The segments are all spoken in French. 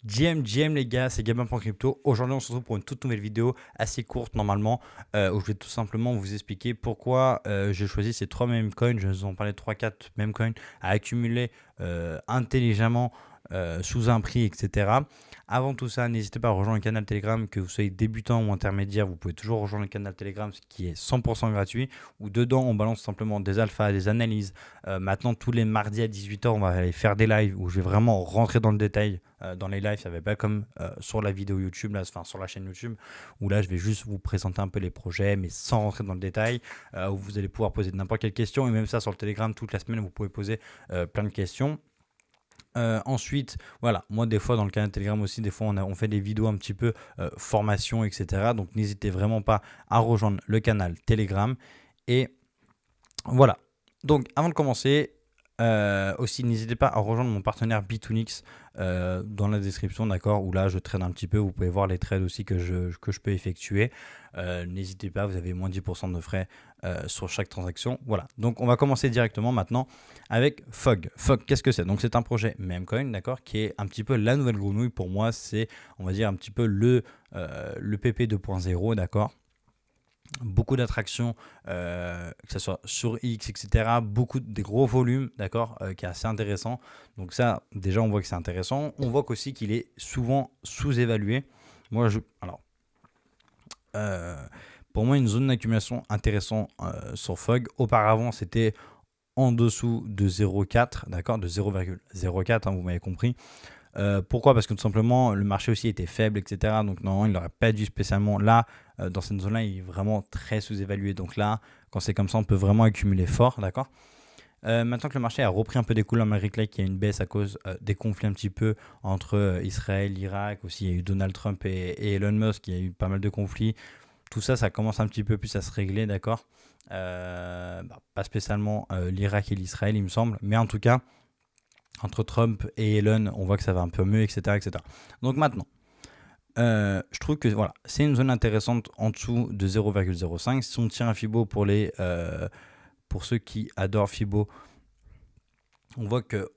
GM les gars, c'est Gabin.crypto. Aujourd'hui on se retrouve pour une toute nouvelle vidéo assez courte normalement où je vais tout simplement vous expliquer pourquoi j'ai choisi ces 3 meme coins. Je vous en parlais 3-4 meme coins à accumuler intelligemment sous un prix, etc. Avant tout ça, n'hésitez pas à rejoindre le canal Telegram, que vous soyez débutant ou intermédiaire, vous pouvez toujours rejoindre le canal Telegram qui est 100% gratuit, où dedans on balance simplement des alphas, des analyses. Maintenant tous les mardis à 18h on va aller faire des lives où je vais vraiment rentrer dans le détail. Dans les lives, ça ne va pas comme sur la vidéo YouTube, là, enfin sur la chaîne YouTube, où là je vais juste vous présenter un peu les projets, mais sans rentrer dans le détail, où vous allez pouvoir poser n'importe quelle question, et même ça sur le Telegram, toute la semaine, vous pouvez poser plein de questions. Ensuite, voilà, moi des fois dans le canal Telegram aussi, des fois on fait des vidéos un petit peu formation, etc. Donc n'hésitez vraiment pas à rejoindre le canal Telegram. Et voilà. Donc avant de commencer, aussi n'hésitez pas à rejoindre mon partenaire Bitunix dans la description, d'accord, où là je trade un petit peu, vous pouvez voir les trades aussi que je peux effectuer. N'hésitez pas, vous avez moins 10% de frais sur chaque transaction. Voilà, donc on va commencer directement maintenant avec Fog. Fog, qu'est-ce que c'est? Donc c'est un projet memecoin, d'accord, qui est un petit peu la nouvelle grenouille pour moi. C'est, on va dire, un petit peu le PP 2.0, d'accord. Beaucoup d'attractions, que ce soit sur X, etc. Beaucoup des gros volumes, d'accord, qui est assez intéressant. Donc ça, déjà, on voit que c'est intéressant. On voit aussi qu'il est souvent sous-évalué. Moi, pour moi, une zone d'accumulation intéressante sur Fog. Auparavant, c'était en dessous de 0,4, d'accord, de 0,04, hein, vous m'avez compris. Pourquoi? Parce que tout simplement, le marché aussi était faible, etc. Donc, non, il n'aurait pas dû spécialement là, dans cette zone-là, il est vraiment très sous-évalué. Donc là, quand c'est comme ça, on peut vraiment accumuler fort, d'accord. Maintenant que le marché a repris un peu des couleurs, malgré qu'il y a une baisse à cause des conflits un petit peu entre Israël, l'Irak, aussi il y a eu Donald Trump et Elon Musk, il y a eu pas mal de conflits. Tout ça, ça commence un petit peu plus à se régler, d'accord. Pas spécialement l'Irak et l'Israël, il me semble, mais en tout cas, entre Trump et Elon, on voit que ça va un peu mieux, etc. etc. Donc maintenant, je trouve que voilà, c'est une zone intéressante en dessous de 0,05. Si on tient un Fibo pour ceux qui adorent Fibo, on voit que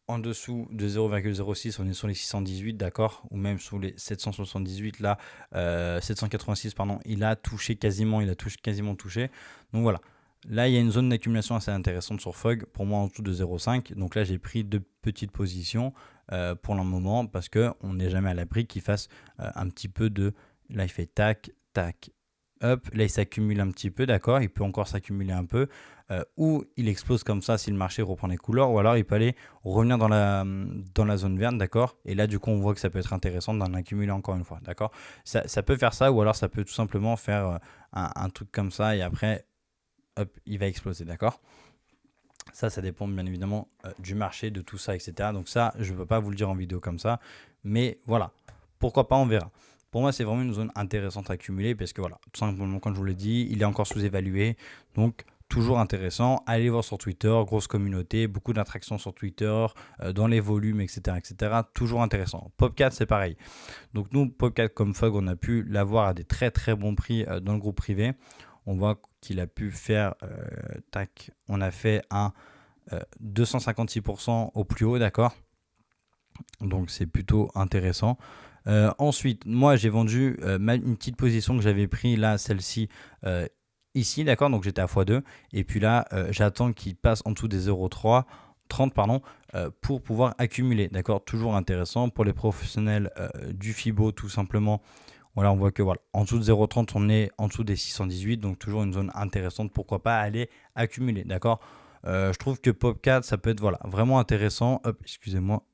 en dessous de 0,06, on est sur les 618, d'accord, ou même sous les 778, là, 786, pardon, il a quasiment touché. Donc voilà, là, il y a une zone d'accumulation assez intéressante sur Fog, pour moi en dessous de 0,5. Donc là, j'ai pris 2 petites positions pour le moment, parce qu'on n'est jamais à l'abri qu'il fasse un petit peu de... Là, il fait tac, tac, hop, là il s'accumule un petit peu, d'accord, il peut encore s'accumuler un peu, ou il explose comme ça si le marché reprend les couleurs, ou alors il peut aller revenir dans la zone verte, d'accord, et là du coup on voit que ça peut être intéressant d'en accumuler encore une fois, d'accord. Ça peut faire ça, ou alors ça peut tout simplement faire un truc comme ça, et après, hop, il va exploser, d'accord. Ça dépend bien évidemment du marché, de tout ça, etc. Donc ça, je ne peux pas vous le dire en vidéo comme ça, mais voilà, pourquoi pas, on verra. Pour moi, c'est vraiment une zone intéressante à accumuler parce que voilà, tout simplement, comme je vous l'ai dit, il est encore sous-évalué. Donc, toujours intéressant. Allez voir sur Twitter, grosse communauté, beaucoup d'interactions sur Twitter, dans les volumes, etc., etc. Toujours intéressant. Popcat, c'est pareil. Donc, nous, Popcat comme Fog, on a pu l'avoir à des très très bons prix dans le groupe privé. On voit qu'il a pu faire, on a fait un 256% au plus haut, d'accord. Donc, c'est plutôt intéressant. Ensuite, moi j'ai vendu une petite position que j'avais pris là, celle-ci ici, d'accord, donc j'étais à x2, et puis là j'attends qu'il passe en dessous des 0,30 pardon, pour pouvoir accumuler, d'accord, toujours intéressant pour les professionnels du FIBO tout simplement. Voilà, on voit que voilà, en dessous de 0,30 on est en dessous des 618, donc toujours une zone intéressante, pourquoi pas aller accumuler, d'accord. Je trouve que Popcat ça peut être voilà, vraiment intéressant. Hop, excusez-moi.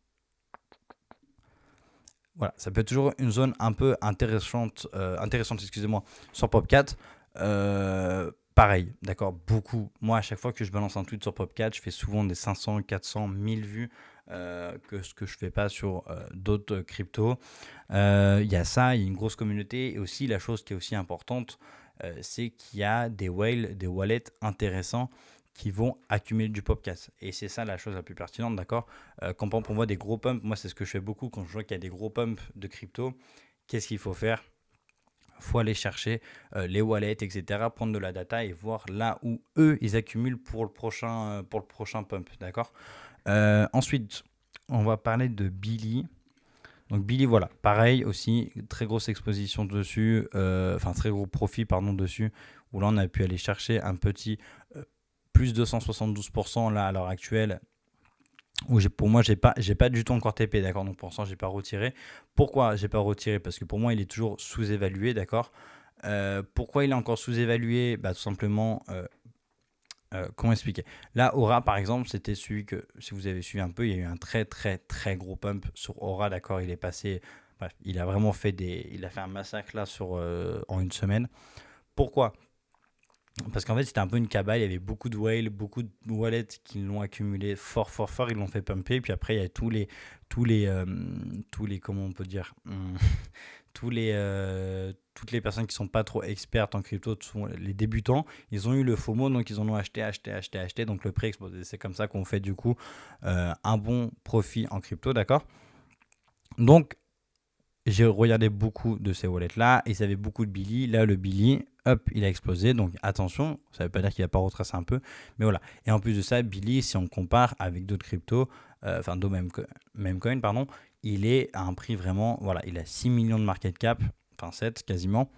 Voilà, ça peut être toujours une zone un peu intéressante, excusez-moi, sur Popcat. Pareil, d'accord, beaucoup. Moi, à chaque fois que je balance un tweet sur Popcat, je fais souvent des 500, 400, 1000 vues, que ce que je fais pas sur d'autres cryptos. Il y a ça, il y a une grosse communauté. Et aussi, la chose qui est aussi importante, c'est qu'il y a des whales, des wallets intéressants qui vont accumuler du Popcat. Et c'est ça la chose la plus pertinente, d'accord. Quand on voit des gros pumps, moi c'est ce que je fais beaucoup quand je vois qu'il y a des gros pumps de crypto, qu'est-ce qu'il faut faire? Il faut aller chercher les wallets, etc., prendre de la data et voir là où eux, ils accumulent pour le prochain pump, d'accord. Ensuite, on va parler de Billy. Donc Billy, voilà, pareil aussi, très grosse exposition dessus, enfin très gros profit pardon dessus, où là on a pu aller chercher un petit plus 272% là à l'heure actuelle, où pour moi j'ai pas du tout encore TP, d'accord, donc pour l'instant j'ai pas retiré. Pourquoi j'ai pas retiré? Parce que pour moi il est toujours sous-évalué, d'accord. Pourquoi il est encore sous-évalué? Bah tout simplement, comment expliquer? Là, Aura, par exemple, c'était celui que, si vous avez suivi un peu, il y a eu un très très très gros pump sur Aura, d'accord. Il est passé, bref, il a vraiment fait il a fait un massacre là en une semaine. Pourquoi? Parce qu'en fait, c'était un peu une cabale. Il y avait beaucoup de whales, beaucoup de wallets qui l'ont accumulé fort fort fort. Ils l'ont fait pumper. Puis après, il y a tous les, comment on peut dire, toutes les personnes qui sont pas trop expertes en crypto, sont les débutants, ils ont eu le FOMO, donc ils en ont acheté, donc le prix a explosé. C'est comme ça qu'on fait du coup un bon profit en crypto, d'accord. Donc j'ai regardé beaucoup de ces wallets là, et ça avait beaucoup de Billy. Là, le Billy, hop, il a explosé, donc attention, ça veut pas dire qu'il va pas retracer un peu, mais voilà. Et en plus de ça, Billy, si on compare avec d'autres cryptos, enfin d'autres même coin, pardon, il est à un prix vraiment, voilà, il a 6 millions de market cap, enfin 7 quasiment.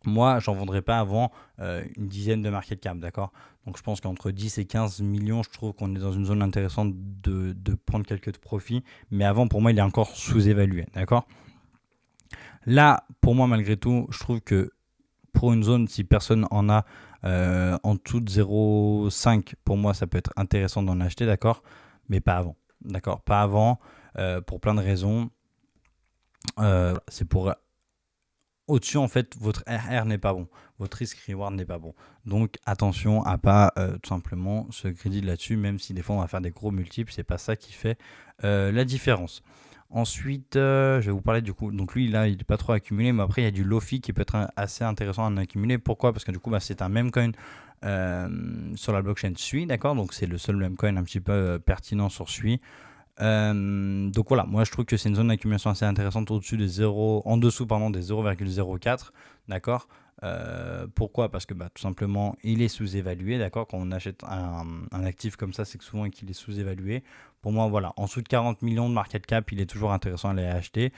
Moi, j'en vendrai pas avant une dizaine de market cap, d'accord. Donc je pense qu'entre 10 et 15 millions, je trouve qu'on est dans une zone intéressante de prendre quelques profits, mais avant, pour moi, il est encore sous-évalué, d'accord. Là, pour moi, malgré tout, je trouve que pour une zone, si personne en a en dessous de 0,5, pour moi, ça peut être intéressant d'en acheter, d'accord, mais pas avant, d'accord, pas avant, pour plein de raisons. C'est pour au-dessus, en fait, votre RR n'est pas bon, votre risk-reward n'est pas bon. Donc, attention à pas tout simplement se crédit là-dessus, même si des fois on va faire des gros multiples, c'est pas ça qui fait la différence. Ensuite, je vais vous parler du coup. Donc lui, là, il n'est pas trop accumulé, mais après, il y a du Lofi qui peut être assez intéressant à en accumuler. Pourquoi? Parce que du coup, bah, c'est un meme coin sur la blockchain Sui, d'accord. Donc c'est le seul meme coin un petit peu pertinent sur Sui. Donc voilà, moi je trouve que c'est une zone d'accumulation assez intéressante au-dessus des 0, en dessous pardon, des 0,04, d'accord. Pourquoi? Parce que bah, tout simplement il est sous-évalué, d'accord. Quand on achète un actif comme ça, c'est que souvent qu'il est sous-évalué. Pour moi, voilà, en dessous de 40 millions de market cap, il est toujours intéressant à aller acheter.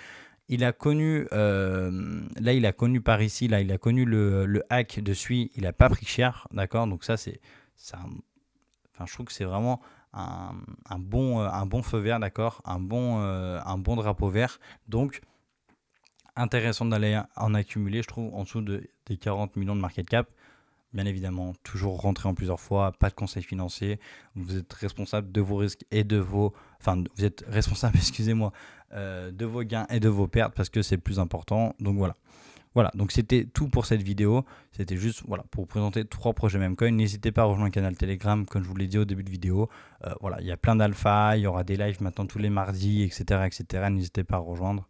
Il a connu, là il a connu par ici, là il a connu le hack de Sui, il n'a pas pris cher, d'accord. Donc ça enfin, je trouve que c'est vraiment un bon feu vert, d'accord, un bon drapeau vert. Donc, intéressant d'aller en accumuler, je trouve, en dessous des 40 millions de market cap. Bien évidemment, toujours rentrer en plusieurs fois, pas de conseils financiers. Vous êtes responsable de vos risques et de vos... Enfin, vous êtes responsable, excusez-moi, de vos gains et de vos pertes parce que c'est le plus important. Donc voilà. Voilà, donc c'était tout pour cette vidéo. C'était juste voilà, pour vous présenter 3 projets Memecoin. N'hésitez pas à rejoindre le canal Telegram, comme je vous l'ai dit au début de vidéo. Voilà, il y a plein d'alpha, il y aura des lives maintenant tous les mardis, etc. etc. N'hésitez pas à rejoindre.